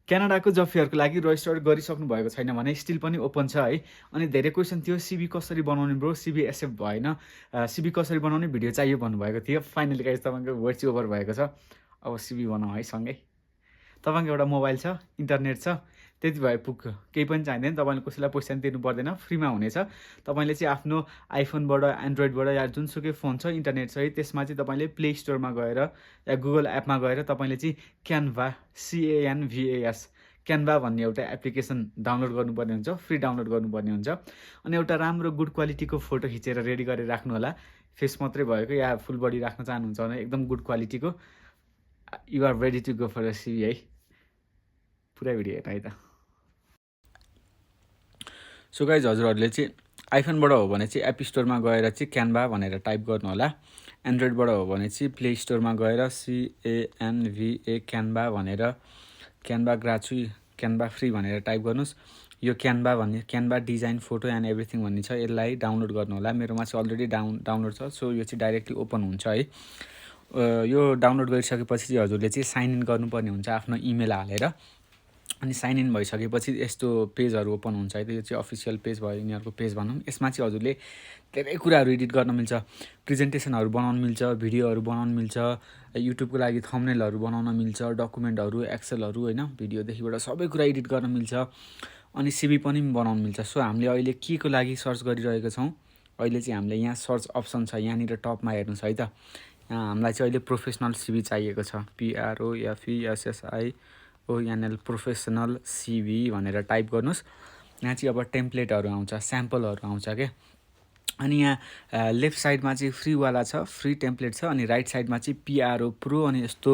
क्यानाडाको जब फेयरको लागि रजिस्टर गरिसक्नु भएको छैन भने स्टिल पनि ओपन छ है। अनि धेरै क्वेसन थियो सिबी कसरी बनाउने ब्रो, सिबी एक्सेप्ट भएन, सिबी कसरी बनाउने भिडियो चाहियो भन्नुभएको थियो। फाइनली गाइस तपाईँको वेट चाहिँ ओभर भएको छ। अब सिबी बनाऊ है सँगै। तपाईँको एउटा मोबाइल छ, इन्टरनेट छ, त्यति भए पुग्यो, केही पनि चाहिँदैन। तपाईँले कसैलाई पैसा तिर्नु पर्दैन, फ्रीमा हुनेछ। तपाईँले चाहिँ आफ्नो आइफोनबाट, एन्ड्रोइडबाट या जुनसुकै फोन छ इन्टरनेट छ है, त्यसमा चाहिँ तपाईँले प्ले स्टोरमा गएर या गुगल एपमा गएर तपाईँले चाहिँ क्यानभा, CANVAS क्यानभा भन्ने एउटा एप्लिकेसन डाउनलोड गर्नुपर्ने हुन्छ, फ्री डाउनलोड गर्नुपर्ने हुन्छ। अनि एउटा राम्रो गुड क्वालिटीको फोटो खिचेर रेडी गरेर राख्नु होला। फेस मात्रै भएको या फुल बडी राख्न चाहनुहुन्छ भने एकदम गुड क्वालिटीको, you are ready to go for a CV है। पुरै भिडियो हेर्नु है त। सो गाइज हजुरहरूले चाहिँ आइफोनबाट हो भने चाहिँ एप स्टोरमा गएर चाहिँ क्यानभा भनेर टाइप गर्नु होला। एन्ड्रोइडबाट हो भने चाहिँ प्ले स्टोरमा गएर CANVA क्यानभा भनेर, क्यानभा ग्राचुइट, क्यानभा फ्री भनेर टाइप गर्नुहोस्। यो क्यानभा भन्ने Canva design photo and everything भन्ने छ, यसलाई डाउनलोड गर्नु होला। मेरोमा चाहिँ अलरेडी डाउनलोड छ, सो यो चाहिँ डाइरेक्टली ओपन हुन्छ है। यो डाउनलोड गरिसकेपछि चाहिँ हजुरले चाहिँ साइन इन गर्नुपर्ने हुन्छ आफ्नो इमेल हालेर। अनि साइन इन भइसकेपछि यस्तो पेजहरू ओपन हुन्छ है। यो चाहिँ अफिसियल पेज भयो, यिनीहरूको पेज भनौँ। यसमा चाहिँ हजुरले धेरै कुराहरू एडिट गर्न मिल्छ, प्रेजेन्टेसनहरू बनाउन मिल्छ, भिडियोहरू बनाउन मिल्छ, युट्युबको लागि थम्बनेलहरू बनाउन मिल्छ, डकुमेन्टहरू, एक्सेलहरू होइन, भिडियोदेखिबाट सबै कुरा एडिट गर्न मिल्छ। अनि सिभी पनि बनाउन मिल्छ। सो हामीले अहिले के को लागि सर्च गरिरहेको छौँ, अहिले चाहिँ हामीले यहाँ सर्च अप्सन छ, यहाँनिर टपमा हेर्नुहोस् है त। यहाँ हामीलाई चाहिँ अहिले प्रोफेसनल सिभी चाहिएको छ, PROFESSIONL प्रोफेसनल सिभी भनेर टाइप गर्नुहोस्। यहाँ चाहिँ अब टेम्प्लेटहरू आउँछ, स्याम्पलहरू आउँछ क्या। अनि यहाँ लेफ्ट साइडमा चाहिँ फ्रीवाला छ, फ्री टेम्प्लेट छ। अनि राइट साइडमा चाहिँ PRO प्रो, अनि यस्तो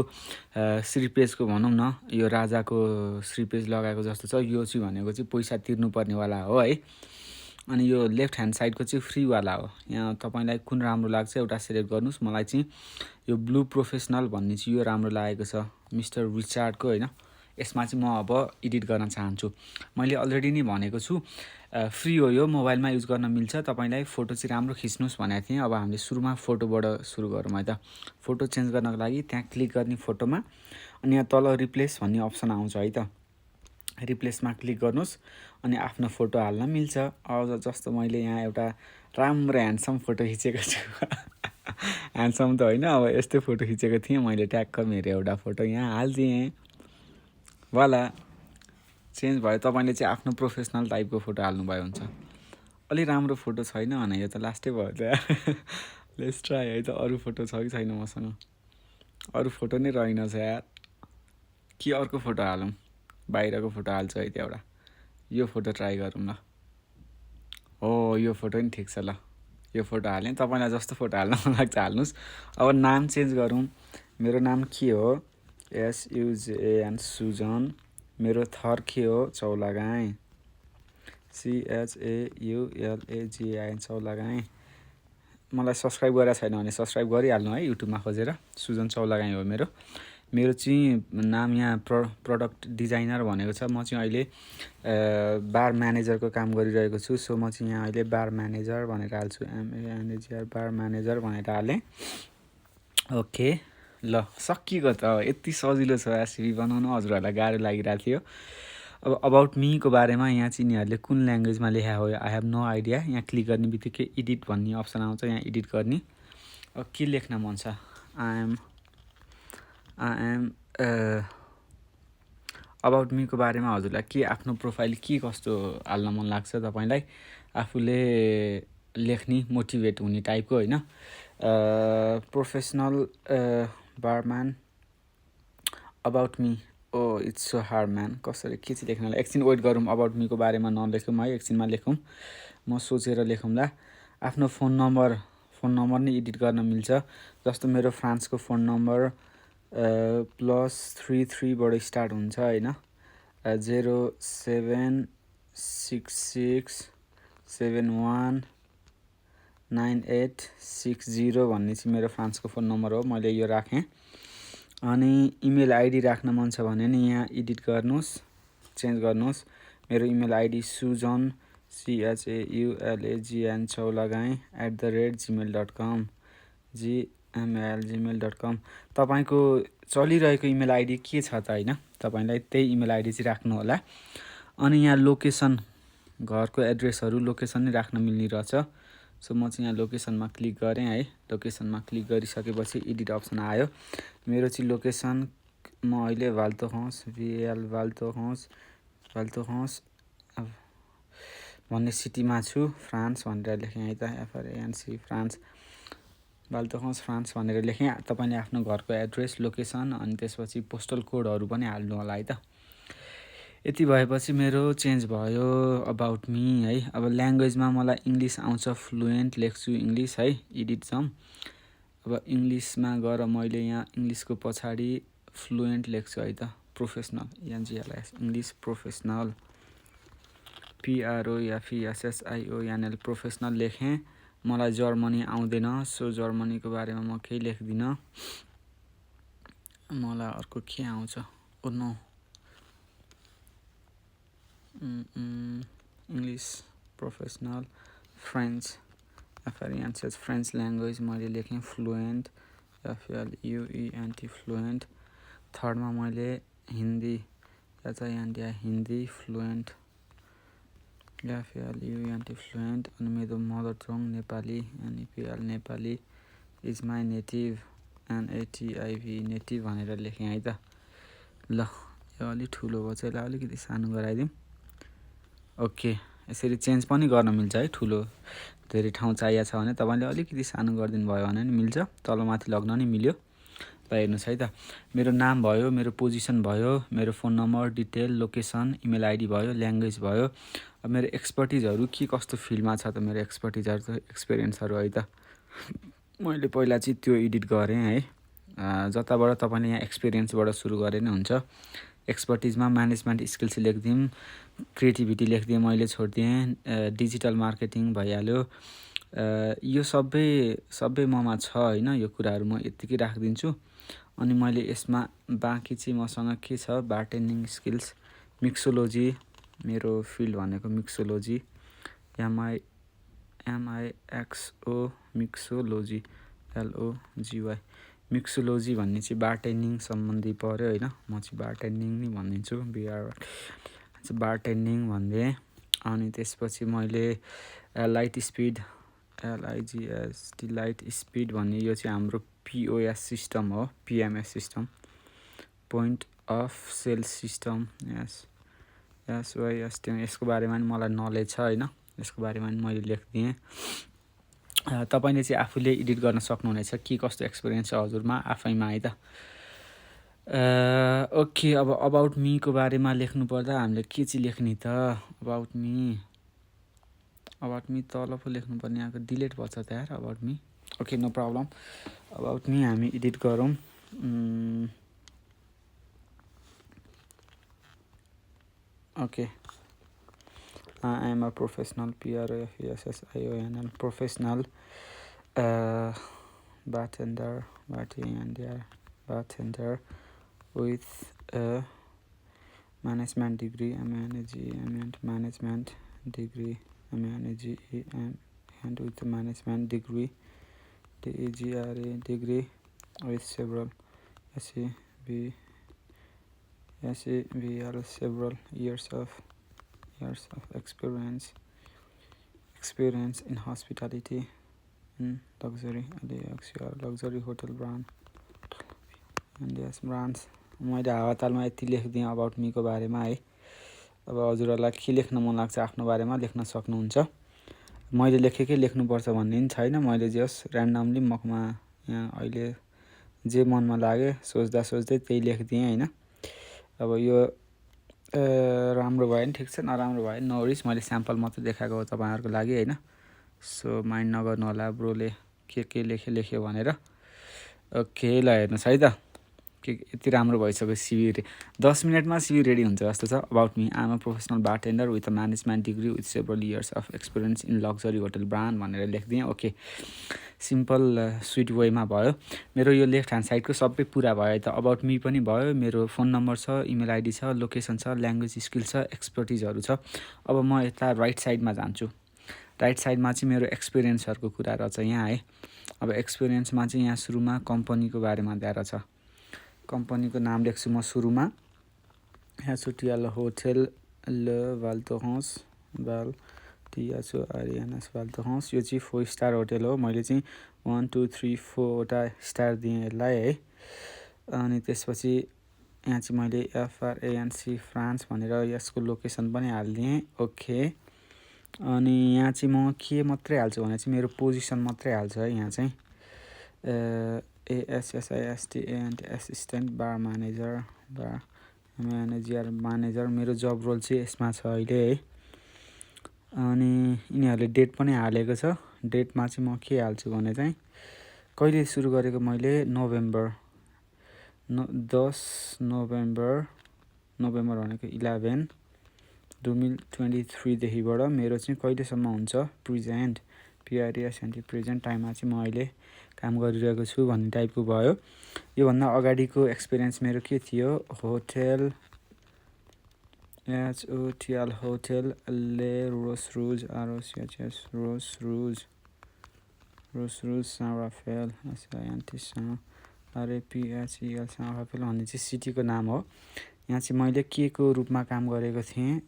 श्रीपेजको भनौँ न, यो राजाको श्रीपेज लगाएको जस्तो छ। यो चाहिँ भनेको चाहिँ पैसा तिर्नुपर्नेवाला हो है। अनि यो लेफ्ट ह्यान्ड साइडको चाहिँ फ्रीवाला हो। यहाँ तपाईँलाई कुन राम्रो लाग्छ एउटा सिलेक्ट गर्नुहोस्। मलाई चाहिँ यो ब्लू प्रोफेसनल भन्ने चाहिँ यो राम्रो लागेको छ, मिस्टर रिचार्डको होइन। यसमा चाहिँ म अब एडिट गर्न चाहन्छु। मैले अलरेडी नै भनेको छु फ्री हो, यो मोबाइलमा युज गर्न मिल्छ। तपाईँलाई फोटो चाहिँ राम्रो खिच्नुहोस् भनेको थिएँ। अब हामीले सुरुमा फोटोबाट सुरु गरौँ है त। फोटो चेन्ज गर्नको लागि त्यहाँ क्लिक गर्ने फोटोमा, अनि यहाँ तल रिप्लेस भन्ने अप्सन आउँछ है त। रिप्लेसमा क्लिक गर्नुहोस् अनि आफ्नो फोटो हाल्न मिल्छ। अब जस्तो मैले यहाँ एउटा राम्रो ह्यान्डसम फोटो खिचेको छु। ह्यान्डसम त होइन, अब यस्तै फोटो खिचेको थिएँ मैले, ट्याक्क मेरो एउटा फोटो यहाँ हालिदिएँ। वाला चेन्ज भयो। तपाईँले चाहिँ आफ्नो प्रोफेसनल टाइपको फोटो हाल्नुभयो हुन्छ। अलि राम्रो फोटो छैन भने यो त लास्टै भयो त। लेट्स ट्राई है त। अरू फोटो छ कि छैन मसँग? अरू फोटो नै रहेनछ यार। कि अर्को फोटो हालौँ? बाहिरको फोटो हाल्छु है त एउटा। यो फोटो ट्राई गरौँ ल। हो यो फोटो नि ठिक छ ल, यो फोटो हालेँ। तपाईँलाई जस्तो फोटो हाल्न मन लाग्छ हाल्नुहोस्। अब नाम चेन्ज गरौँ। मेरो नाम के हो? SUJAN सुजन। मेरो थर के हो? चौलागाई। CHAULAGAIN चौलागाई। मलाई सब्सक्राइब गरेर छैन भने सब्सक्राइब गरिहाल्नु है, युट्युबमा खोजेर। सुजन चौलागाई हो मेरो। मेरो चाहिँ नाम यहाँ प्रडक्ट डिजाइनर भनेको छ। म चाहिँ अहिले बार म्यानेजरको काम गरिरहेको छु। सो म चाहिँ यहाँ अहिले बार म्यानेजर भनेर हाल्छु, MANAGER बार म्यानेजर भनेर हालेँ। ओके ल, सकिएको त। यति सजिलो छ सिभी बनाउनु, हजुरहरूलाई गाह्रो लागिरहेको थियो। अब अबाउट मीको बारेमा यहाँ चाहिँ यिनीहरूले कुन ल्याङ्ग्वेजमा लेखा हो आई हेभ नो आइडिया। यहाँ क्लिक गर्ने बित्तिकै एडिट भन्ने अप्सन आउँछ, यहाँ एडिट गर्ने। अब के लेख्न मन छ? आई एम अबाउट मीको बारेमा हजुरलाई के आफ्नो प्रोफाइल के कस्तो हाल्न मन लाग्छ तपाईँलाई, आफूले लेख्ने मोटिभेट हुने टाइपको होइन। प्रोफेसनल बारम्यान about me. Oh it's so hard man. कसरी के चाहिँ लेख्नलाई एकछिन वेट गरौँ। अबाउट मीको बारेमा नलेखौँ है, एकछिनमा लेखौँ। म सोचेर लेखौँला। आफ्नो फोन नम्बर नै एडिट गर्न मिल्छ। जस्तो मेरो फ्रान्सको फोन नम्बर +33बाट स्टार्ट हुन्छ होइन। 0766719860 भन्ने चाहिँ मेरो फ्रान्सको फोन नम्बर हो। मैले यो राखेँ। अनि इमेल आइडी राख्न मन छ भने नि यहाँ एडिट गर्नुहोस्, चेन्ज गर्नुहोस्। मेरो email ID Sujan CHAULAGAIN Chaulagai @gmail.com mail@gmail.com तपाईँको चलिरहेको इमेल आइडी के छ त होइन, तपाईँलाई त्यही इमेल आइडी चाहिँ राख्नु होला। अनि यहाँ लोकेसन, घरको एड्रेसहरू लोकेसन नै राख्न मिल्ने रहेछ। सो म चाहिँ यहाँ लोकेसनमा क्लिक गरेँ है। लोकेसनमा क्लिक गरिसकेपछि एडिट अप्सन आयो। मेरो चाहिँ लोकेसन म अहिले भाल्तोहस भन्ने सिटीमा छु। फ्रान्स भनेर लेखेँ है त, FRANC फ्रान्स, भाल्तोहस फ्रान्स भनेर लेखेँ। तपाईँले आफ्नो घरको एड्रेस, लोकेसन अनि त्यसपछि पोस्टल कोडहरू पनि हाल्नु होला है त। यति भएपछि मेरो चेन्ज भयो अबाउट मी है। अब ल्याङ्ग्वेजमा मलाई इङ्ग्लिस आउँछ, फ्लुएन्ट लेख्छु इङ्ग्लिस है। एडिट जाउँ। अब इङ्ग्लिसमा गएर मैले यहाँ इङ्ग्लिसको पछाडि फ्लुएन्ट लेख्छु है त, professional ENGLIS English professional, PROFESSIONL professional लेखेँ। मलाई जर्मनी आउँदैन, सो जर्मनीको बारेमा म केही लेख्दिनँ। मलाई अर्को के आउँछ, oh no, English professional French, FRENC French language मैले लेखेँ फ्लुएन्ट, FLUENT फ्लुएन्ट। थर्डमा मैले Hindi, Hindi fluent, FLUENT fluent. अनि मेरो mother tongue Nepali, NEPL Nepali, is my native, NATIV native भनेर लेखेँ है त। ल यो अलिक ठुलो भयो चाहिँ यसलाई अलिकति सानो गराइदिउँ। ओके, यसरी चेन्ज पनि गर्न मिल्छ है। ठुलो धेरै ठाउँ चाहिएको छ भने तपाईँले अलिकति सानो गरिदिनु भयो भने नि मिल्छ, तलमाथि लग्न नि मिल्यो। ल हेर्नुहोस् है त, मेरो नाम भयो, मेरो पोजिसन भयो, मेरो phone number detail, location, email ID भयो, ल्याङ्ग्वेज भयो। अब मेरो एक्सपर्टिजहरू के कस्तो फिल्डमा छ त, मेरो एक्सपर्टिजहरू एक्सपिरियन्सहरू है त। मैले पहिला चाहिँ त्यो एडिट गरेँ है। जताबाट तपाईँले यहाँ एक्सपिरियन्सबाट सुरु गरे नै हुन्छ। एक्सपर्टिजमा म्यानेजमेन्ट स्किल्स लेखिदिउँ, क्रिएटिभिटी लेखिदिएँ, मैले छोडिदिएँ, डिजिटल मार्केटिङ भइहाल्यो। यो सबै ममा छ होइन, यो कुराहरू म यत्तिकै राखिदिन्छु। अनि मैले यसमा बाँकी चाहिँ मसँग के छ, बार्टेन्डिङ स्किल्स, मिक्सोलोजी, मेरो फिल्ड भनेको मिक्सोलोजी, MIXO मिक्सोलोजी, LOGY मिक्सोलोजी भन्ने चाहिँ बार्टेन्डिङ सम्बन्धी पऱ्यो होइन। म चाहिँ बार्टेन्डिङ नै भनिदिन्छु, बार्टेन्डिङ भनिदिएँ। अनि त्यसपछि मैले light speed, LIGST light speed भन्ने, यो चाहिँ हाम्रो POS सिस्टम हो, PMS system, point of sale system, यसको बारेमा नि मलाई नलेज छ होइन। यसको बारेमा नि मैले लेखिदिएँ। तपाईँले चाहिँ आफूले एडिट गर्न सक्नुहुनेछ के कस्तो एक्सपिरियन्स छ हजुरमा आफैमा है त। ओके, अब अबाउट मीको बारेमा लेख्नु पर्दा हामीले के चाहिँ लेख्ने त, अबाउट मी तल पो लेख्नुपर्ने आएको, डिलिट भएछ त यार about me. Okay, no problem. About me हामी एडिट गरौँ। ओके, I am a professional, PROFESSIONL professional bartender with a management degree, management degree, and with a management degree, DEGRA degree, with several several years of experience in hospitality and luxury hotel brand and yes brands। मैले हावातालमा यति लेखिदिएँ about मीको बारेमा है। अब हजुरहरूलाई के लेख्न मन लाग्छ आफ्नो बारेमा लेख्न सक्नुहुन्छ। मैले लेखेकै लेख्नुपर्छ भन्ने पनि छैन, मैले जस ऱ्यान्डमली मकमा यहाँ अहिले जे मनमा लाग्यो सोच्दै त्यही लेखिदिएँ होइन। अब यो राम्रो भयो नि ठिक छ, नराम्रो भयो नो वरिज, मैले स्याम्पल मात्रै देखाएको हो तपाईँहरूको लागि होइन। सो माइन्ड नगर्नु होला ब्रोले के लेख्यो भनेर। ओके, ल हेर्नुहोस् है त, के यति राम्रो भइसक्यो सिभी। 10 मिनटमा सिभी रेडी हुन्छ जस्तो छ। About me, I am a professional bartender with a management degree with several years of experience in luxury hotel brand भनेर लेखिदिएँ। ओके, सिम्पल स्विट वेमा भयो। मेरो यो लेफ्ट ह्यान्ड साइडको सबै पुरा भयो है त। अबाउट मी पनि भयो, मेरो फोन नम्बर छ, इमेल आइडी छ, लोकेसन छ, ल्याङ्ग्वेज स्किल छ, एक्सपर्टिजहरू छ। अब म यता राइट साइडमा जान्छु। राइट साइडमा चाहिँ मेरो एक्सपिरियन्सहरूको कुरा रहेछ यहाँ है। अब एक्सपिरियन्समा चाहिँ यहाँ सुरुमा कम्पनीको बारेमा दिएर छ। कम्पनीको नाम लेख्छु म सुरुमा। यहाँ छु टिएल होटल ले वाल्टोहन्स वाल टिएचओ आरियानास वाल्टोहन्स। यो चाहिँ 4 स्टार होटल हो। मैले चाहिँ 1 2 3 4 वटा स्टार दिएँ यसलाई है। अनि त्यसपछि यहाँ चाहिँ मैले FRANC फ्रान्स भनेर यसको लोकेसन पनि हालिदिएँ। ओके। अनि यहाँ चाहिँ म के मात्रै हाल्छु भने चाहिँ मेरो पोजिसन मात्रै हाल्छु है। यहाँ चाहिँ ASSISTANT एसिस्टेन्ट बार म्यानेजर मेरो जब रोल चाहिँ यसमा छ अहिले है। अनि यिनीहरूले डेट पनि हालेको छ। डेटमा चाहिँ म के हाल्छु भने चाहिँ कहिले सुरु गरेको मैले नोभेम्बर 10 नोभेम्बर भनेको 11 2023 देखिबाट मेरो चाहिँ कहिलेसम्म हुन्छ प्रेजेन्ट PRESENT प्रेजेन्ट टाइममा चाहिँ म अहिले काम गरिरहेको छु भन्ने टाइपको भयो। योभन्दा अगाडिको एक्सपिरियन्स मेरो के थियो होटल HOTL होटल ले रोसरुज ROCHS रोसरुज साराफेल SINT RAPHEL साराफेल भन्ने चाहिँ सिटीको नाम हो। यहाँ चाहिँ मैले के को रूपमा काम गरेको थिएँ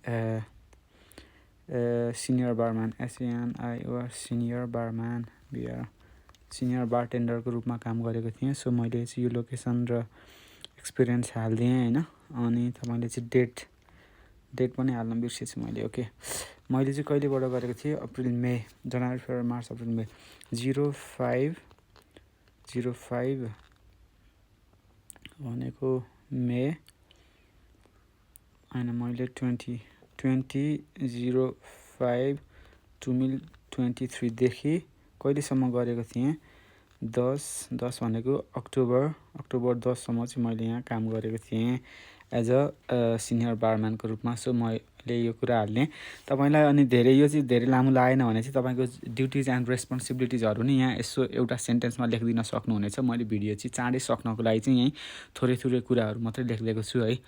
सिनियर बारम्यान SANIOR सिनियर बारम्यान सिनियर बारटेन्डरको रूपमा काम गरेको थिएँ। सो मैले चाहिँ यो लोकेसन र एक्सपिरियन्स हालिदिएँ होइन। अनि तपाईँले चाहिँ डेट पनि हाल्न बिर्सेछु मैले। ओके। मैले चाहिँ कहिलेबाट गरेको थिएँ अप्रिल मे जनवरी फेब्रुअरी मार्च अप्रिल मे 05 भनेको मे होइन मैले 20/05/2023 देखि कहिलेसम्म गरेको थिएँ 10 भनेको अक्टोबर 10 सम्म चाहिँ मैले यहाँ काम गरेको थिएँ एज अ सिनियर बारम्यानको रूपमा। सो मैले यो कुरा हाल्ने तपाईँलाई। अनि यो चाहिँ धेरै लामो लागेन भने चाहिँ तपाईँको ड्युटिज एन्ड रेस्पोन्सिबिलिटिजहरू नि यहाँ यसो एउटा सेन्टेन्समा लेखिदिन सक्नुहुनेछ। मैले भिडियो चाहिँ चाँडै सक्नको लागि चाहिँ यहीँ थोरै कुराहरू मात्रै लेखिदिएको छु है।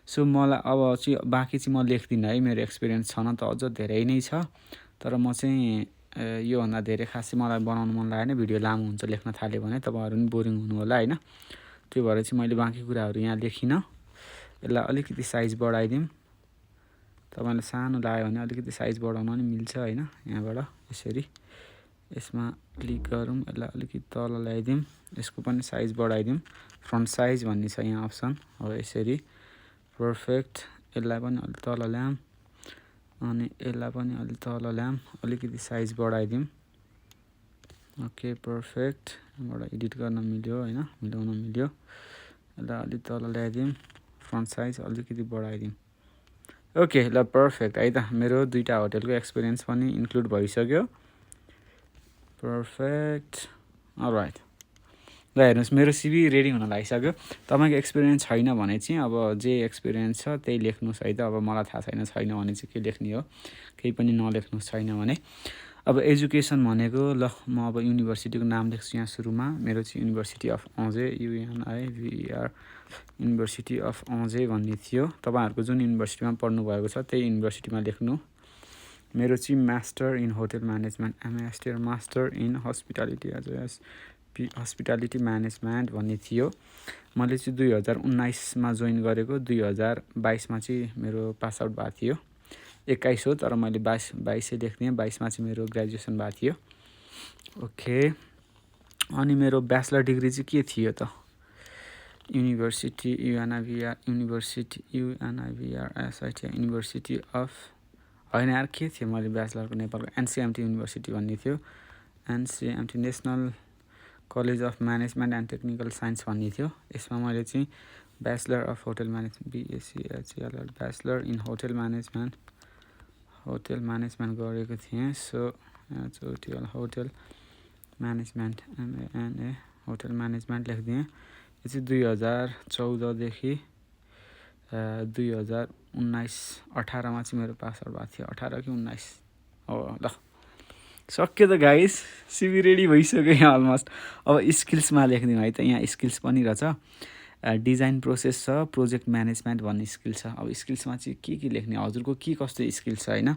सो मलाई अब चाहिँ बाँकी चाहिँ म लेख्दिनँ है। मेरो एक्सपिरियन्स छन त अझ धेरै नै छ। तर म चाहिँ योभन्दा धेरै खासै मलाई बनाउनु मन लागेन। भिडियो लामो हुन्छ लेख्न थाल्यो भने तपाईँहरू पनि बोरिङ हुनु होला होइन। त्यो भएर चाहिँ मैले बाँकी कुराहरू यहाँ लेखिनँ। यसलाई अलिकति साइज बढाइदिउँ। तपाईँलाई सानो लाग्यो भने अलिकति साइज बढाउन पनि मिल्छ होइन। यहाँबाट यसरी यसमा क्लिक गरौँ। यसलाई अलिकति तल ल्याइदिउँ। यसको पनि साइज बढाइदिउँ। फ्रन्ट साइज भन्ने छ यहाँ अप्सन हो। यसरी पर्फेक्ट। यसलाई पनि अलि तल ल्याऊँ अनि यसलाई पनि अलि तल ल्याऊँ। अलिकति साइज बढाइदिउँ। Okay perfect. यहाँबाट एडिट गर्न मिल्यो होइन मिलाउन मिल्यो। यसलाई अलि तल ल्याइदिउँ। फ्रन्ट साइज अलिकति बढाइदिउँ। ओके ल पर्फेक्ट है त। मेरो 2टा होटलको एक्सपिरियन्स पनि इन्क्लुड भइसक्यो। Perfect all right. ल हेर्नुहोस् मेरो सिभी रेडी हुन लागिसक्यो। तपाईँको एक्सपिरियन्स छैन भने चाहिँ अब जे एक्सपिरियन्स छ त्यही लेख्नुहोस् है त। अब मलाई थाहा छैन भने चाहिँ के लेख्ने हो। केही पनि नलेख्नुहोस् छैन भने। अब एजुकेसन भनेको ल म अब युनिभर्सिटीको नाम लेख्छु यहाँ सुरुमा। मेरो चाहिँ युनिभर्सिटी अफ अङ्जे UNIVER युनिभर्सिटी अफ अङ्जे भन्ने थियो। तपाईँहरूको जुन युनिभर्सिटीमा पढ्नुभएको छ त्यही युनिभर्सिटीमा लेख्नु। मेरो चाहिँ master in hotel management master in hospitality management भन्ने थियो। मैले चाहिँ 2019मा जोइन गरेको। 2022मा चाहिँ मेरो पास आउट भएको थियो। 21 हो तर मैले 22 लेख्दिएँ। 22मा चाहिँ मेरो ग्रेजुएसन भएको थियो। ओके। अनि मेरो ब्याचलर डिग्री चाहिँ के थियो त युनिभर्सिटी UNIVER युनिभर्सिटी अफ होइन यार के थियो मैले ब्याचलरको नेपालको NCMT युनिभर्सिटी भन्ने थियो। NCMT national college of management and technical science भन्ने थियो। यसमा मैले चाहिँ bachelor of hotel management BACHELR bachelor in hotel management गरेको थिएँ। सो hotel management MANA hotel management लेखिदिएँ। यो चाहिँ 2014 देखि 2018मा चाहिँ मेरो पास आउट भएको थियो। 18 कि 19 हो ल सक्यो त गाइस। सिभी रेडी भइसक्यो यहाँ अलमोस्ट। अब स्किल्समा लेखिदिउँ है त। यहाँ स्किल्स पनि रहेछ। डिजाइन प्रोसेस छ प्रोजेक्ट म्यानेजमेन्ट भन्ने स्किल छ। अब स्किल्समा चाहिँ के लेख्ने हजुरको के कस्तो स्किल छ होइन।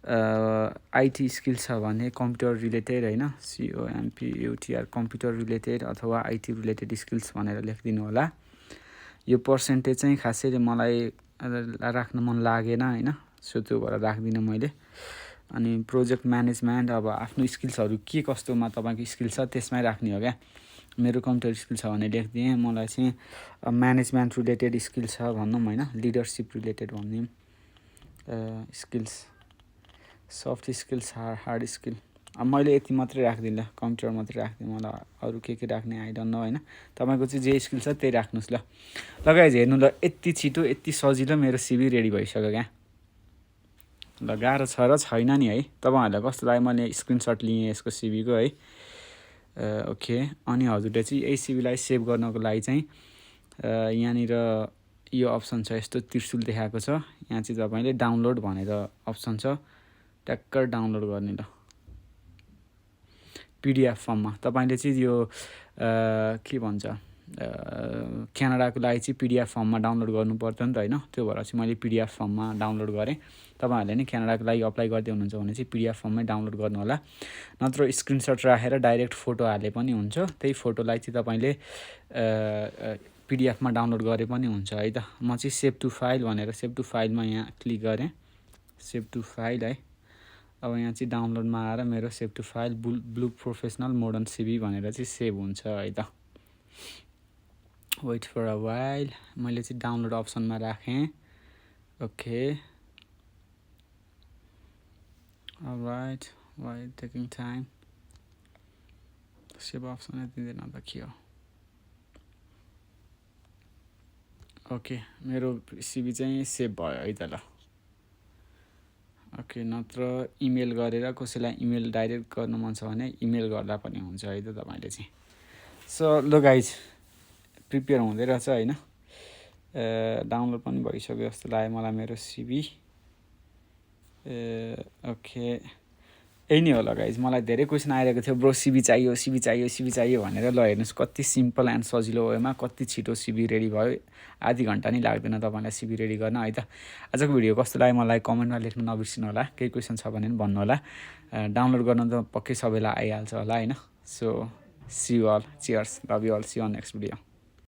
आइटी स्किल छ भने कम्प्युटर रिलेटेड होइन, COMPUTR कम्प्युटर रिलेटेड अथवा आइटी रिलेटेड स्किल्स भनेर लेखिदिनु होला। यो पर्सेन्टेज चाहिँ खासै मलाई राख्न मन लागेन होइन, सो त्यो भएर राख्दिनँ मैले। अनि प्रोजेक्ट म्यानेजमेन्ट अब आफ्नो स्किल्सहरू के कस्तोमा तपाईँको स्किल छ त्यसमै राख्ने हो क्या। मेरो कम्प्युटर स्किल छ भने लेखिदिएँ। मलाई चाहिँ म्यानेजमेन्ट रिलेटेड स्किल छ भनौँ होइन, लिडरसिप रिलेटेड भनिदिउँ, skills, soft skills, hard skill. अब मैले यति मात्रै राखिदिएँ ल, कम्प्युटर मात्रै राखिदिएँ। मलाई अरू के राख्ने आई डोन्ट नो होइन। तपाईँको चाहिँ जे स्किल छ त्यही राख्नुहोस् ल। ल गाइज हेर्नु ल, यति छिटो यति सजिलो मेरो सिभी रेडी भइसक्यो क्या। ल गाह्रो छ र छैन नि है, तपाईँहरूलाई कस्तो लाग्यो? मैले स्क्रिनसट लिएँ यसको सिभीको है। ओके, अनि हजुरले चाहिँ यही सिभीलाई सेभ गर्नको लागि चाहिँ यहाँनिर यो अप्सन छ, यस्तो त्रिशुल देखाएको छ, यहाँ चाहिँ तपाईँले डाउनलोड भनेर अप्सन छ, ट्याक्क डाउनलोड गर्ने ल पिडिएफ फर्ममा। तपाईँले चाहिँ यो के भन्छ क्यानाडाको लागि चाहिँ पिडिएफ फर्ममा डाउनलोड गर्नु पर्छ नि त होइन, त्यो भएर चाहिँ मैले पिडिएफ फर्ममा डाउनलोड गरेँ। तपाईँहरूले नि क्यानाडाको लागि अप्लाई गर्दै हुनुहुन्छ भने चाहिँ पिडिएफ फर्ममै डाउनलोड गर्नु होला, नत्र स्क्रिनसट राखेर डाइरेक्ट फोटो हाले पनि हुन्छ। त्यही फोटोलाई चाहिँ तपाईँले पिडिएफमा डाउनलोड गरे पनि हुन्छ है त। म चाहिँ सेभ टु फाइल भनेर सेभ टु फाइलमा यहाँ क्लिक गरेँ, सेभ टु फाइल है। अब यहाँ चाहिँ डाउनलोडमा आएर मेरो save to file blue professional modern CV भनेर चाहिँ सेभ हुन्छ है त। वेट फर अ वाइल, मैले चाहिँ डाउनलोड अप्सनमा राखेँ। Okay, alright, why taking time, save अप्सनै दिँदैन त के हो। ओके, मेरो सिभी चाहिँ सेभ भयो है त ल। ओके, नत्र इमेल गरेर कसैलाई इमेल डाइरेक्ट गर्नु मन छ भने इमेल गर्दा पनि हुन्छ है त तपाईँले चाहिँ। सो ल गाइज, प्रिपेयर हुँदै रहेछ होइन, डाउनलोड पनि भइसक्यो जस्तो लाग्यो मलाई मेरो सिभी। ओके, यही नै होला गाइज। मलाई धेरै क्वेसन आइरहेको थियो, ब्रो सिभी चाहियो सिभी चाहियो सिभी चाहियो भनेर। ल हेर्नुहोस् कति सिम्पल एन्ड सजिलो वेमा कति छिटो सिभी रेडी भयो। आधी घन्टा नि लाग्दैन तपाईँलाई सिभी रेडी गर्न है त। आजको भिडियो कस्तो लाग्यो मलाई कमेन्टमा लेख्न नबिर्सिनु होला। केही क्वेसन छ भने पनि भन्नु होला। डाउनलोड गर्न त पक्कै सबैलाई आइहाल्छ होला होइन। So see you all, cheers, love you all, see you on next video.